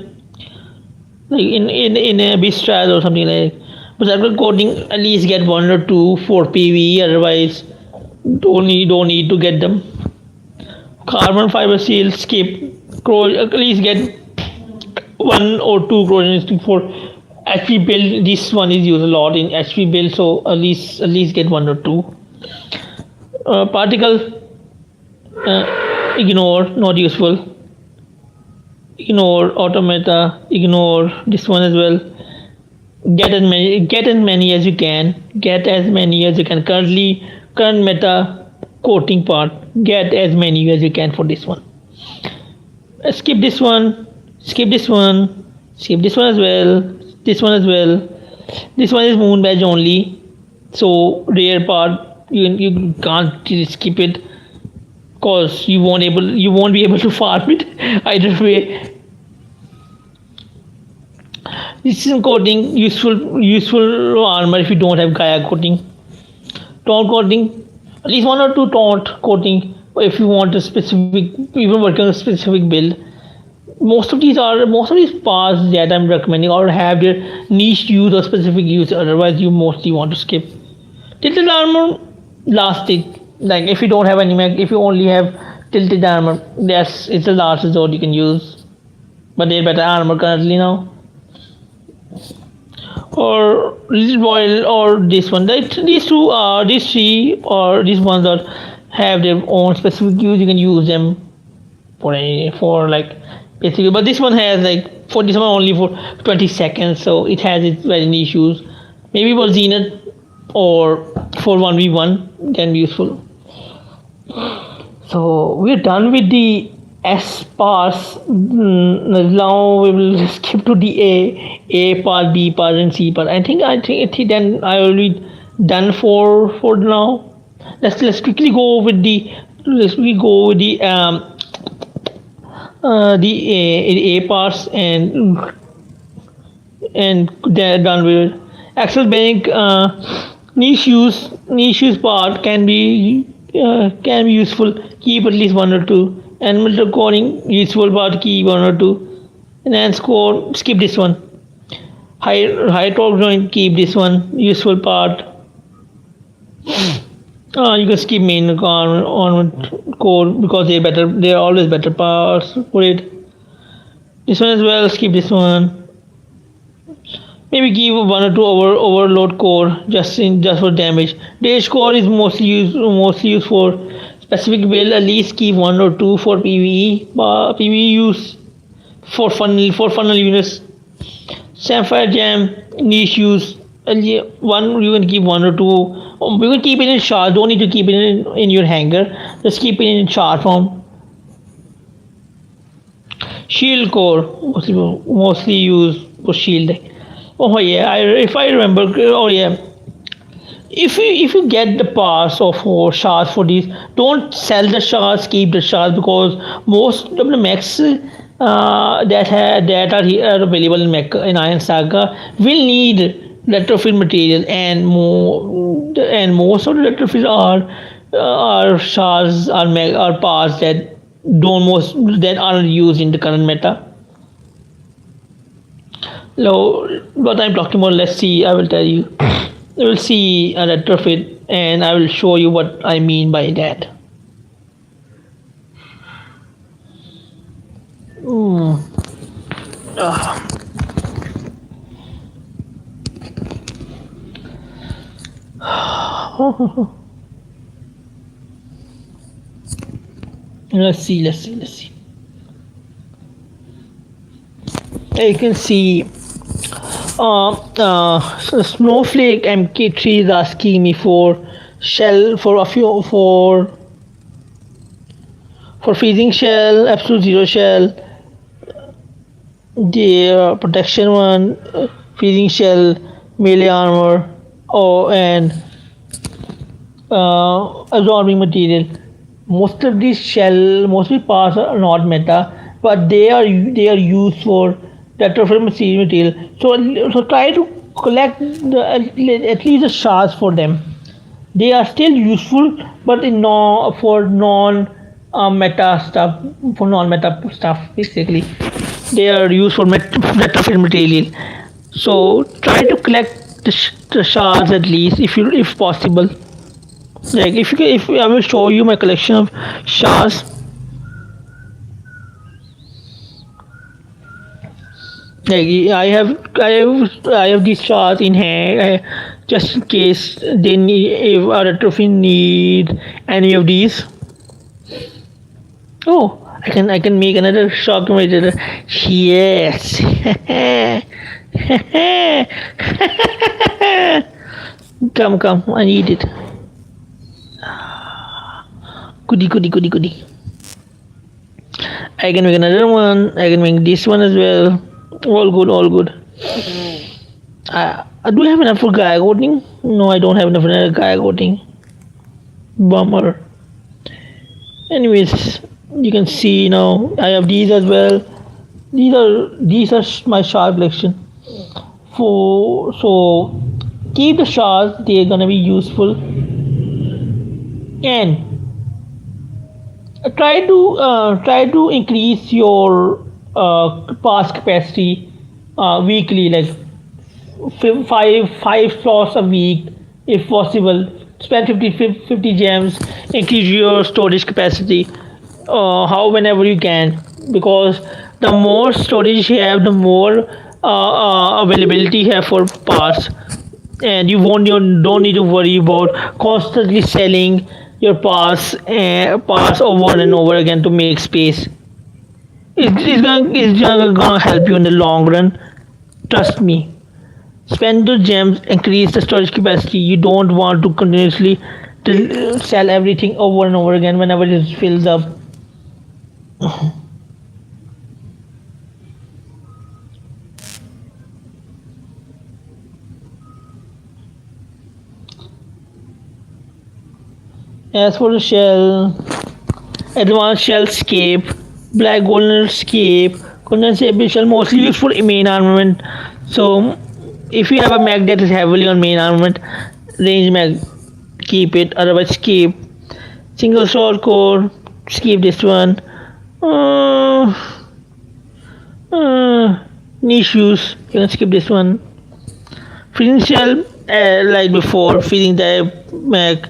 like in a beast trial or something like. But circle coating at least get one or two for PvE. Otherwise, don't need to get them. Carbon fiber seal skip. At least get one or two corrosion for HP build. This one is used a lot in HP build, so at least get one or two. Particle ignore, not useful. Ignore automata, ignore this one as well. Get as many as you can. Get as many as you can. Current meta coating part. Get as many as you can for this one. Skip this one. Skip this one. Skip this one as well. This one as well. This one is moon badge only. So rare part you can't skip it because you won't be able to farm it either way. This is coating useful armor if you don't have Gaia coating. Taunt coating, at least one or two taunt coating if you want a specific, even working on a specific build. Most of these paths that I'm recommending or have their niche use or specific use. Otherwise, you mostly want to skip. Tilted armor, last it. Like if you don't have any mech, if you only have tilted armor, it's the last resort you can use. But they're better armor currently now. Or little boil or this one. These three or these ones that have their own specific use. You can use them for like basically. But this one has like for this one only for 20 seconds, so it has its very niche use. Maybe for Zenith or for 1v1 can be useful. So we're done with the S parts. Now we will skip to the A part, B part, and C part. I think then I already done for now. Let's quickly go with the A parts and they're done with Axel Bank. Niche use part can be useful. Keep at least one or two. And military coding useful part, keep one or two. Enhance core, skip this one. High torque joint, keep this one. Useful part. You can skip main on core because they're always better parts for it. This one as well, skip this one. Maybe give one or two overload core just for damage. Dash core is mostly used for specific build. At least keep one or two for PvE. PvE use for funnel units. Sapphire Gem niche use. One you can keep one or two. You can keep it in shard. Don't need to keep it in your hangar. Just keep it in shard form. Shield core mostly used for shielding. Oh yeah, if I remember. Oh yeah, if you get the pass of shards for these, don't sell the shards. Keep the shards because most of the mechs that are available in Mecha in Iron Saga will need retrofit material, and most of the retrofits are shards are parts that aren't used in the current meta. Now, what I'm talking about, let's see. I will tell you. You will see a retrofit, and I will show you what I mean by that. Let's see. You can see Snowflake MK3 is asking me for shell for freezing shell, absolute zero shell, the protection one, freezing shell, melee armor, and absorbing material. Most of parts are not meta, but they are used for retrofit material. So try to collect at least the shards for them. They are still useful, but in no for non meta stuff, for non meta stuff basically. They are used for meta material. So try to collect the shards at least if possible. Like if I will show you my collection of shards. Like I have these shards in hand, just in case they need if our trophy need any of these. Oh, I can make another shock meter. Yes. Come, I need it. Goody, goody, goody, goody. I can make another one. I can make this one as well. All good, all good. Do I have enough for guy coating? No, I don't have enough for guy coating. Bummer. Anyways, you can see now I have these as well. These are my shard collection. For so keep the shards. They're gonna be useful. And try to increase your pass capacity weekly, like five slots a week if possible. Spend 50 gems, increase your storage capacity how whenever you can, because the more storage you have, the more availability you have for pass, and you don't need to worry about constantly selling your pass over and over again to make space. It's gonna help you in the long run. Trust me. Spend the gems, increase the storage capacity. You don't want to continuously sell everything over and over again whenever it fills up. As for the shell, advanced shell scape, black golden scape, condensable shell mostly used for main armament. So if you have a mech that is heavily on main armament, range mech, keep it. Otherwise, skip. Single sword core, skip this one. Uh, Niche use, you can skip this one. Freezing shell, like before, freezing type mech.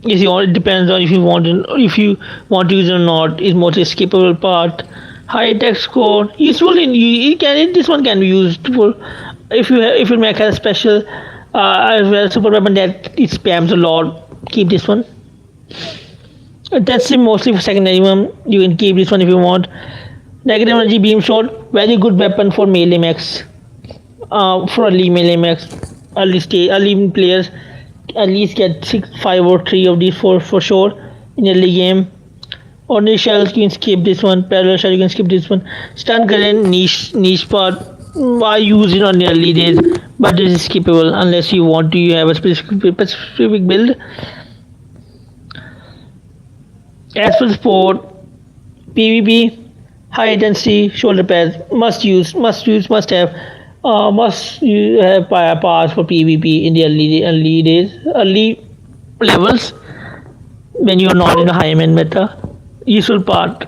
It depends on if you want to use it or not. Is mostly skippable part. High tech score useful in you can this one can be used for if your mech has a special as well super weapon that it spams a lot. Keep this one. That's it mostly for secondary one. You can keep this one if you want. Negative energy beam sword, very good weapon for melee mechs. For early melee mechs, early players at least get 5 or 3 of these for sure in early game. Ordinary shells you can skip this one. Parallel shell you can skip this one. Stun grenade niche part. I use it on the early days, but this is skippable unless you want to have a specific build. As for sport, PvP, high intensity shoulder pads must have must you have pass for PvP in the early days, early levels when you are not in a high end meta. Useful part.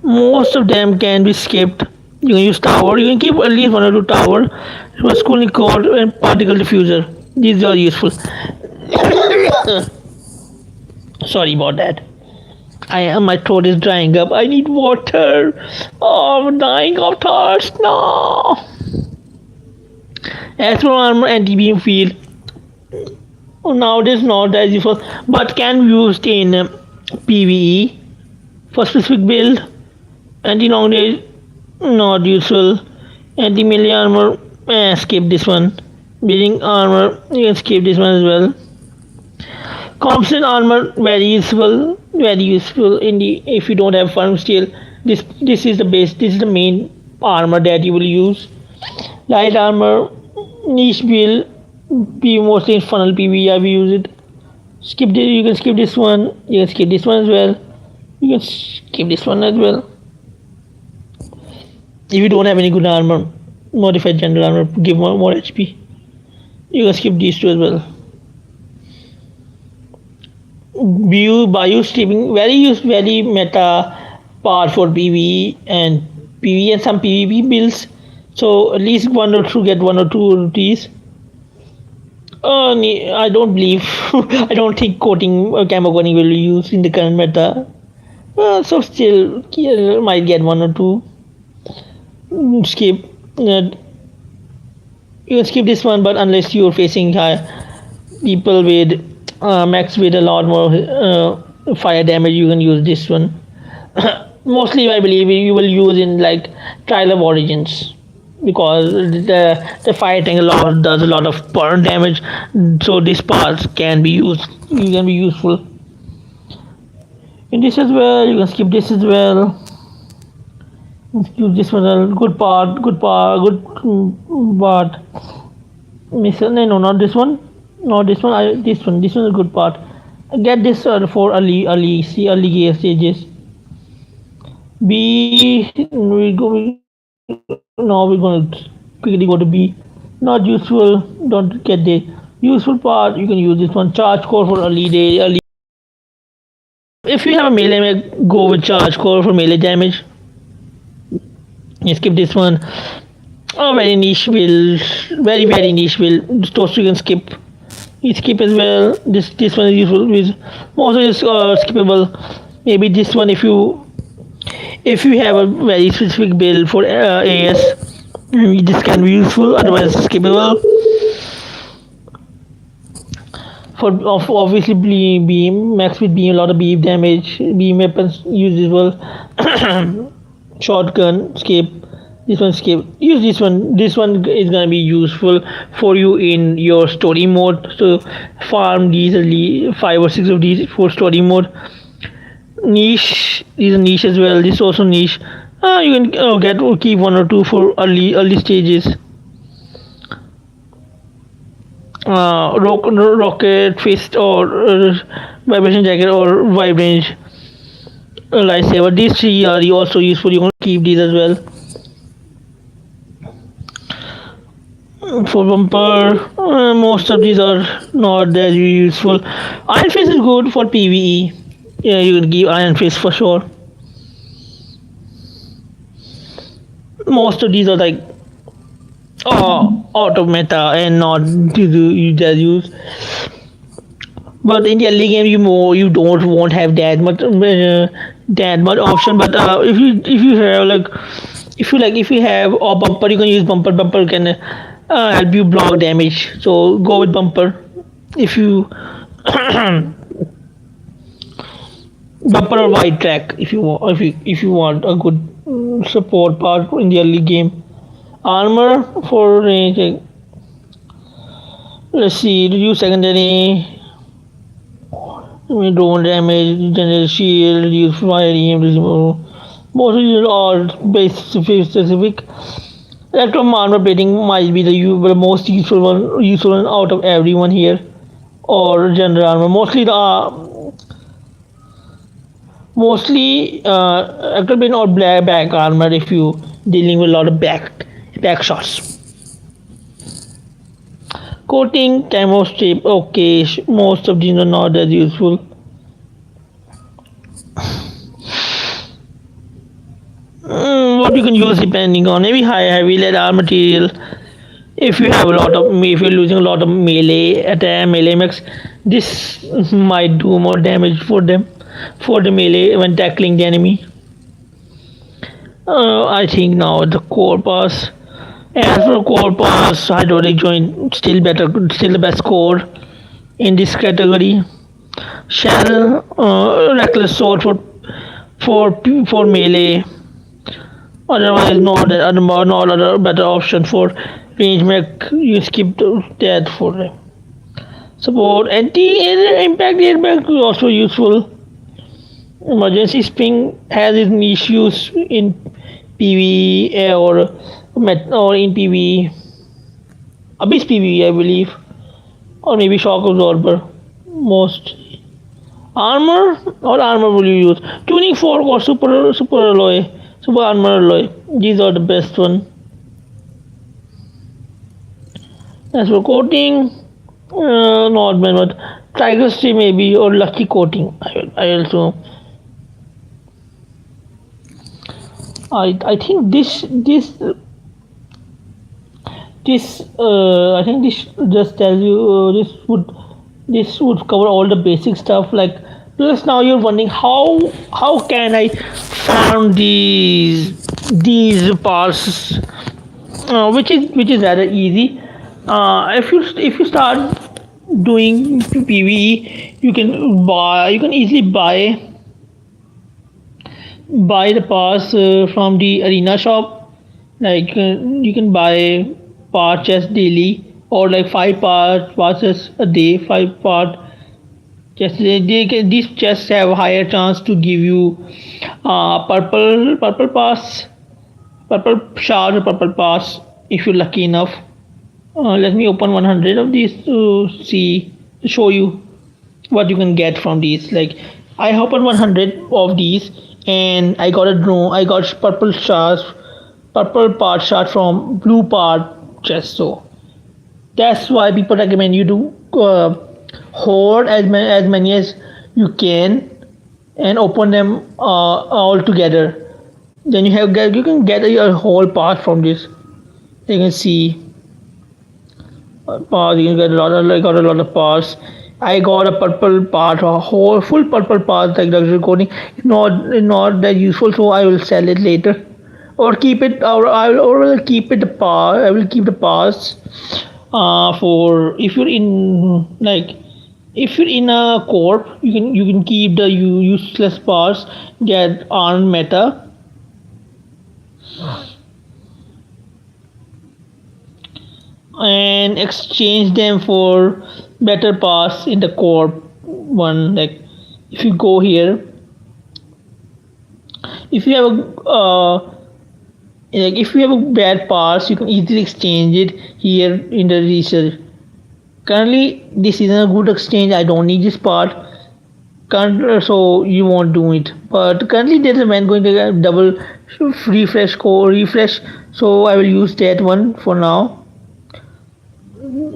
Most of them can be skipped. You can use tower. You can keep at least 1 or 2 tower. Schooling core and particle diffuser. These are useful. Sorry about that. My throat is drying up. I need water. Oh, I'm dying of thirst. No. As for armor anti beam field, nowadays not as useful, but can be used in PVE for specific build. Anti long range not useful. Anti melee armor, skip this one. Building armor, you can skip this one as well. Constant armor, very useful in the if you don't have firm steel. This is the base. This is the main armor that you will use. Light armor, niche build, be mostly in funnel PvE. I will use it. You can skip this one. You can skip this one as well. You can skip this one as well. If you don't have any good armor, modified general armor, give more HP. You can skip these two as well. Bio streaming very meta part for PvE and PvE and some PvP builds. So at least one or two get one or two of these. I don't believe. I don't think coating or camo coating will be used in the current meta. So still might get one or two. Skip. You can skip this one, but unless you're facing people with Mechs with a lot more fire damage, you can use this one. Mostly, I believe you will use in like Trial of Origins because the fire tank does a lot of burn damage, so these parts can be used. You can be useful in this as well. You can skip this as well. Use this one. Good part. Good part. No, not this one. Not this one. This one. This one is a good part. Get this for early game stages. B. Now we're going to quickly go to B. Not useful. Don't get the useful part. You can use this one. Charge core for early day. If you have a melee, go with charge core for melee damage. You skip this one. Oh, very niche build. Very niche build. Toast you can skip. You skip as well. This one is useful. Most of it is skippable. Maybe this one if you have a very specific build for AS, this can be useful. Otherwise, skippable. For obviously beam max with beam, a lot of beam damage. Beam weapons usable. Shotgun skip. This one skip. Use this one. This one is gonna be useful for you in your story mode. So farm these early 5 or 6 of these for story mode. Niche. These are niche as well. This is also niche. You can keep one or two for early stages. Rocket fist or vibration jacket or vibe range lightsaber. These three are also useful. You can keep these as well. For bumper, most of these are not that useful. Iron fist is good for PvE. Yeah, you can give iron fist for sure. Most of these are like out of meta and not to use. But in the early game, you won't have that much option. But if you have a bumper, you can use bumper. Bumper can help you block damage. So go with bumper. If you bumper or wide track, if you want a good support part in the early game. Armor for range. Let's see. Reduce secondary. Drone damage, generate shield, use fire aim, most of these are base specific. Electrum armor plating might be the most useful one out of everyone here, or general armor. Mostly electrum plating or back armor if you dealing with a lot of back shots. Coating, camo strip, okay, most of these are not as useful. What you can use depending on maybe heavy lead material. If you're losing a lot of melee mechs, this might do more damage for them for the melee when tackling the enemy. I think now the core pass. As for core pass, hydraulic joint still the best core in this category. Shell, reckless sword for melee. Otherwise, not other better option for range mech. You skip that for them. Support anti-air impact airbag is also useful. Emergency spring has its niche use in PvE or in PvE. Abyss PvE, I believe, or maybe shock absorber. Most armor will you use? Tuning fork or super armor alloy. These are the best one. As for coating, not bad, but Tiger Stay maybe or Lucky Coating. I also I think this I think this just tells you this would cover all the basic stuff like plus now you're wondering how can I farm these parts which is rather easy if you start doing PvE you can easily buy the pass from the arena shop like you can buy part chest daily or like five part passes a day five part chests these chests have a higher chance to give you purple pass purple shard or purple pass if you're lucky enough let me open 100 of these to show you what you can get from these like I opened 100 of these and I got a drone I got purple part shot from blue part chest so that's why people recommend you to hoard as many as you can and open them all together then you can get your whole part from this you can see parts. You can get a lot of like got a lot of parts. I got a purple part, a whole full purple part like luxury coating. It's not that useful, so I will sell it later, or keep it, or keep it the part. I will keep the parts for if you're in like if you're in a corp, you can keep the useless parts that aren't meta and exchange them for better parts in the core one like if you go here if you have a like if you have a bad parts you can easily exchange it here in the research currently this isn't a good exchange I don't need this part so you won't do it but currently there's a man going to get double refresh core refresh so I will use that one for now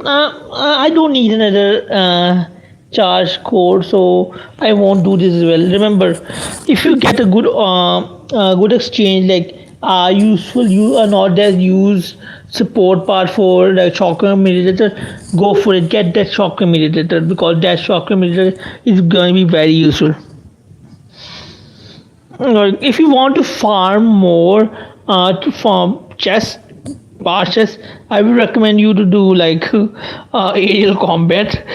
I don't need another charge code, so I won't do this as well. Remember, if you get a good exchange like useful, you are not as use support part for the chakra meditator. Go for it. Get that chakra meditator because that chakra meditator is going to be very useful. If you want to farm more to farm chests passes I would recommend you to do like aerial combat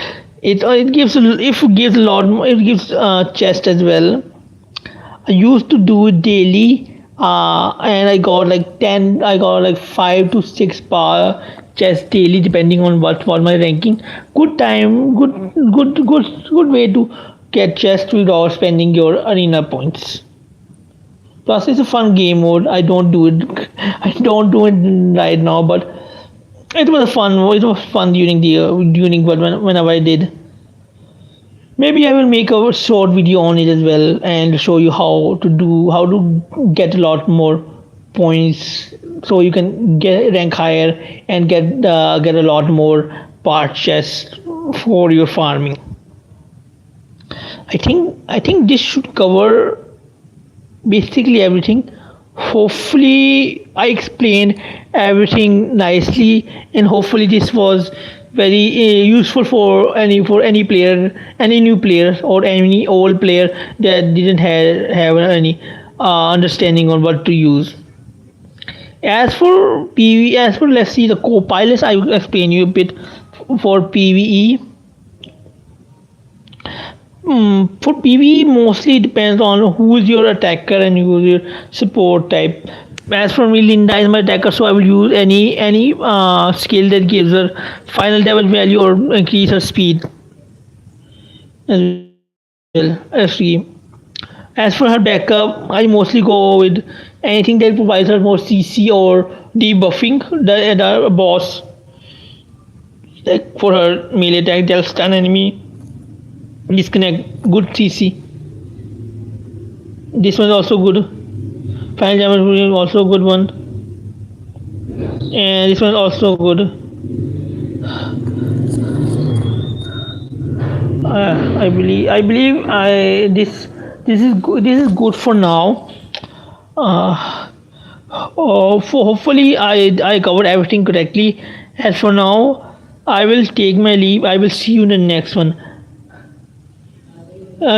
it gives if gives a lot more it gives chest as well I used to do it daily and I got like 5 to 6 power chest daily depending on what was my ranking good time good way to get chest without spending your arena points. Plus, it's a fun game mode. I don't do it. I don't do it right now, but it was fun. It was fun during the whenever I did. Maybe I will make a short video on it as well and show you how to get a lot more points so you can get rank higher and get a lot more part chests for your farming. I think this should cover basically everything. Hopefully, I explained everything nicely, and hopefully, this was very useful for any player, any new player, or any old player that didn't have any understanding on what to use. As for PvE, as for let's see the co-pilots, I will explain you a bit for PvE. For PvE, mostly depends on who's your attacker and who's your support type. As for me, Linda is my attacker, so I will use any skill that gives her final damage value or increase her speed as well. As for her backup, I mostly go with anything that provides her more CC or debuffing the boss. Like for her melee attack, they'll stun enemy, disconnect, good CC. This one is also good. Final damage is also a good one. And this one is also good. I believe I this is good for now. Uh, for hopefully I covered everything correctly. As for now, I will take my leave. I will see you in the next one.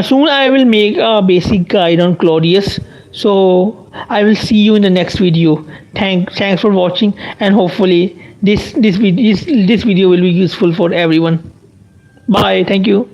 Soon I will make a basic guide on Claudius. So I will see you in the next video. Thanks for watching, and hopefully this video will be useful for everyone. Bye. Thank you.